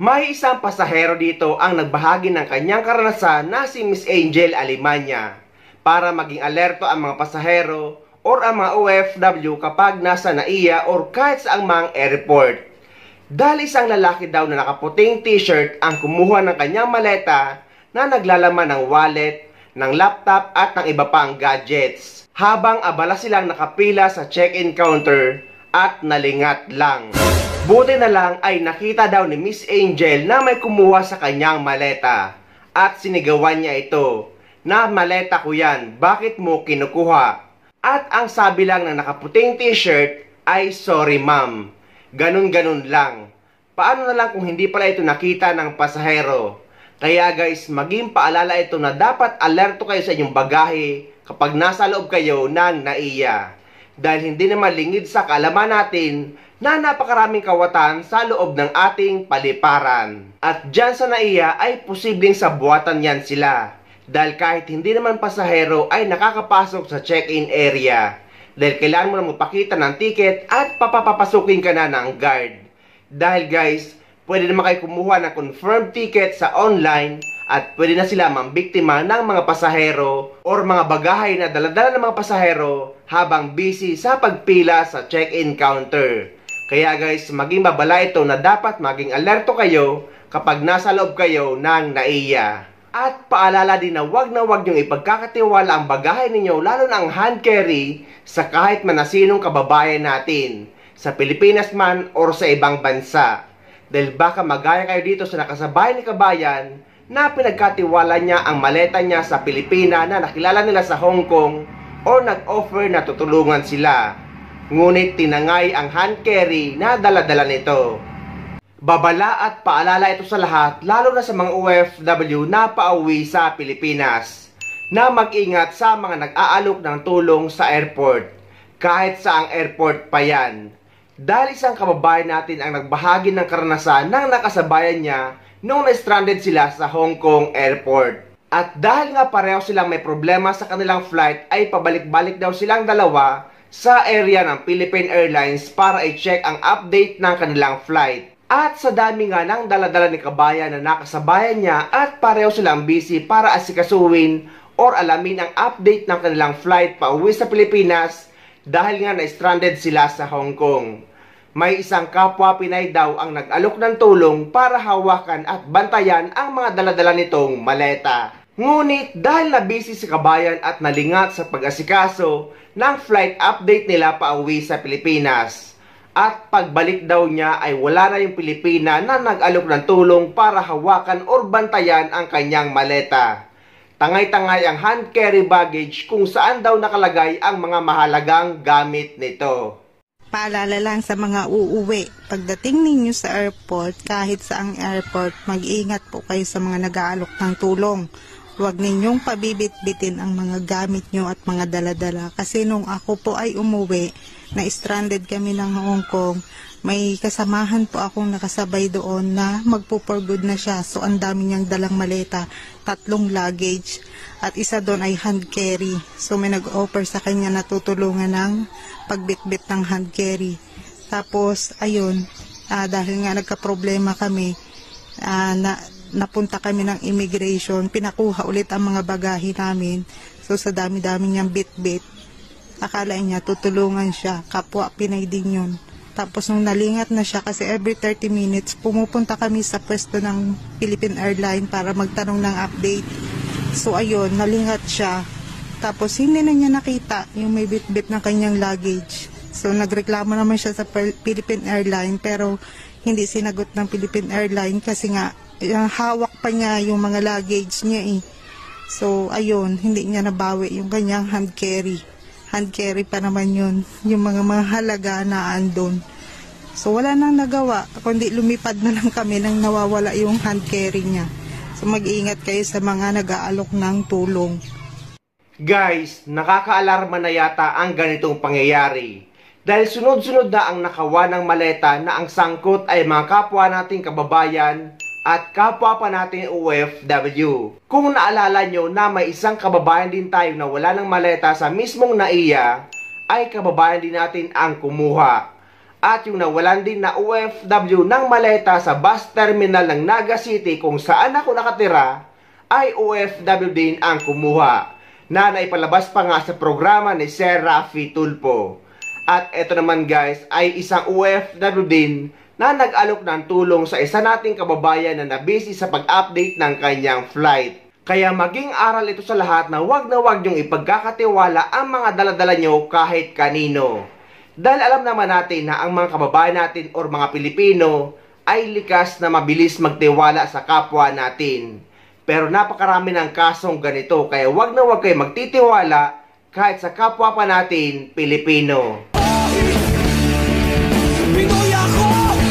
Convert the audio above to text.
May isang pasahero dito ang nagbahagi ng kanyang karanasan na si Miss Angel Alimanya para maging alerto ang mga pasahero or ang mga OFW kapag nasa NAIA or kahit sa mang airport. Dahil isang lalaki daw na nakaputing t-shirt ang kumuha ng kanyang maleta na naglalaman ng wallet, ng laptop at ng iba pang gadgets. Habang abala silang nakapila sa check-in counter at nalingat lang. Buti na lang ay nakita daw ni Miss Angel na may kumuha sa kanyang maleta at sinigawan niya ito na maleta ko yan, bakit mo kinukuha? At ang sabi lang ng nakaputing t-shirt ay sorry ma'am, ganun-ganun lang. Paano na lang kung hindi pala ito nakita ng pasahero? Kaya guys, maging paalala ito na dapat alerto kayo sa inyong bagahe kapag nasa loob kayo ng NAIA. Dahil hindi naman lingid sa kaalaman natin na napakaraming kawatan sa loob ng ating paliparan. At dyan sa NAIA ay posibleng sabuatan yan sila. Dahil kahit hindi naman pasahero ay nakakapasok sa check-in area. Dahil kailangan mo na magpakita ng ticket at papapapasukin ka na ng guard. Dahil guys, pwede naman kayo kumuha ng confirmed ticket sa online at pwede na sila mambiktima ng mga pasahero or mga bagahay na daladala ng mga pasahero habang busy sa pagpila sa check-in counter. Kaya guys, maging babala ito na dapat maging alerto kayo kapag nasa loob kayo ng NAIA. At paalala din na wag niyong ipagkakatiwala ang bagahe ninyo lalo na ang hand carry sa kahit man na sinong kababayan natin sa Pilipinas man or sa ibang bansa. Dahil baka magaya kayo dito sa nakasabay ni kabayan na pinagkatiwala niya ang maleta niya sa Pilipina na nakilala nila sa Hong Kong o nag-offer na tutulungan sila. Ngunit tinangay ang hand carry na dala-dala nito. Babala at paalala ito sa lahat, lalo na sa mga OFW na pauwi sa Pilipinas, na mag-ingat sa mga nag-aalok ng tulong sa airport, kahit saang airport pa yan. Dahil isang kababayan natin ang nagbahagi ng karanasan ng nakasabayan niya nung na-stranded sila sa Hong Kong airport. At dahil nga pareho silang may problema sa kanilang flight, ay pabalik-balik daw silang dalawa sa area ng Philippine Airlines para i-check ang update ng kanilang flight. At sa dami nga ng daladala ni kabayan na nakasabayan niya at pareho silang busy para asikasuhin or alamin ang update ng kanilang flight pauwi sa Pilipinas dahil nga na-stranded sila sa Hong Kong. May isang kapwa Pinay daw ang nag-alok ng tulong para hawakan at bantayan ang mga daladala nitong maleta. Ngunit dahil na busy si kabayan at nalingat sa pag-asikaso ng flight update nila pauwi sa Pilipinas. At pagbalik daw niya ay wala na yung Pilipina na nag-alok ng tulong para hawakan or bantayan ang kanyang maleta. Tangay-tangay ang hand carry baggage kung saan daw nakalagay ang mga mahalagang gamit nito. Paalala lang sa mga uuwi, pagdating ninyo sa airport, kahit saang airport, mag-ingat po kayo sa mga nag-aalok ng tulong. Huwag ninyong pabibit-bitin ang mga gamit nyo at mga daladala. Kasi nung ako po ay umuwi, na-stranded kami ng Hong Kong, may kasamahan po akong nakasabay doon na magpo-for good na siya. So, ang dami niyang dalang maleta, 3 luggage, at isa doon ay hand carry. So, may nag-offer sa kanya na tutulungan ng pagbitbit ng hand carry. Tapos, ayun, dahil nga nagka-problema kami, napunta kami ng immigration, pinakuha ulit ang mga bagahe namin. So, sa dami-dami niyang bit-bit, akala niya tutulungan siya, kapwa Pinay din yun. Tapos nung nalingat na siya, kasi every 30 minutes, pumupunta kami sa pwesto ng Philippine Airlines para magtanong ng update. So ayun, nalingat siya. Tapos hindi na niya nakita yung may bit-bit ng kanyang luggage. So nagreklamo naman siya sa Philippine Airlines, pero hindi sinagot ng Philippine Airlines kasi nga hawak pa niya yung mga luggage niya eh. So ayun, hindi niya nabawi yung kanyang hand carry. Hand carry pa naman yun, yung mga mahalaga na andon. So wala nang nagawa, kundi lumipad na lang kami nang nawawala yung hand carry niya. So mag-iingat kayo sa mga nag-aalok ng tulong. Guys, nakaka-alarma na yata ang ganitong pangyayari. Dahil sunod-sunod na ang nakawa ng maleta na ang sangkot ay mga kapwa nating kababayan at kapwa pa natin OFW. Kung naalala nyo na may isang kababayan din tayo na wala ng maleta sa mismong NAIA, ay kababayan din natin ang kumuha. At yung nawalan din na OFW ng maleta sa bus terminal ng Naga City kung saan ako nakatira ay OFW din ang kumuha na naipalabas pa nga sa programa ni Sir Rafi Tulfo. At eto naman guys ay isang OFW din na nag-alok ng tulong sa isa nating kababayan na nabisi sa pag-update ng kanyang flight. Kaya maging aral ito sa lahat na wag niyong ipagkakatiwala ang mga daladala nyo kahit kanino. Dahil alam naman natin na ang mga kababayan natin or mga Pilipino ay likas na mabilis magtiwala sa kapwa natin. Pero napakarami ng kasong ganito kaya wag kayo magtitiwala kahit sa kapwa pa natin Pilipino. Pinoy ako!